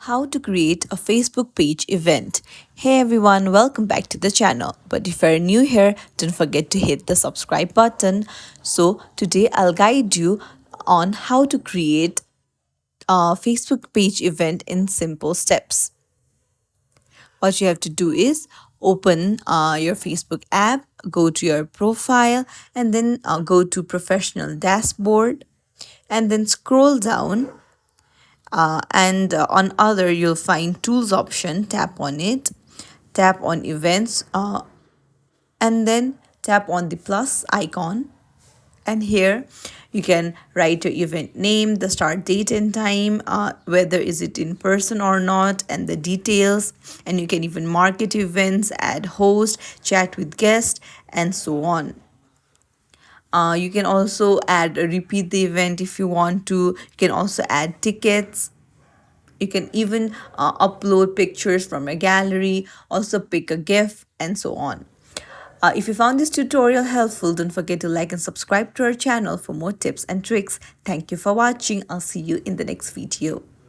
How to create a Facebook page event. Hey everyone, welcome back to the channel. But if you're new here, don't forget to hit the subscribe button. So today I'll guide you on how to create a Facebook page event in simple steps. What you have to do is open your Facebook app, go to your profile, and then go to professional dashboard, and then scroll down and on other you'll find tools option. Tap on it, tap on events, and then tap on the plus icon, and here you can write your event name, the start date and time, whether is it in person or not, and the details. And you can even market events, add host, chat with guest, and so on. You can also add repeat the event if you want to. You can also add tickets. You can even upload pictures from a gallery, also pick a GIF, and so on. If you found this tutorial helpful, don't forget to like and subscribe to our channel for more tips and tricks. Thank you for watching. I'll see you in the next video.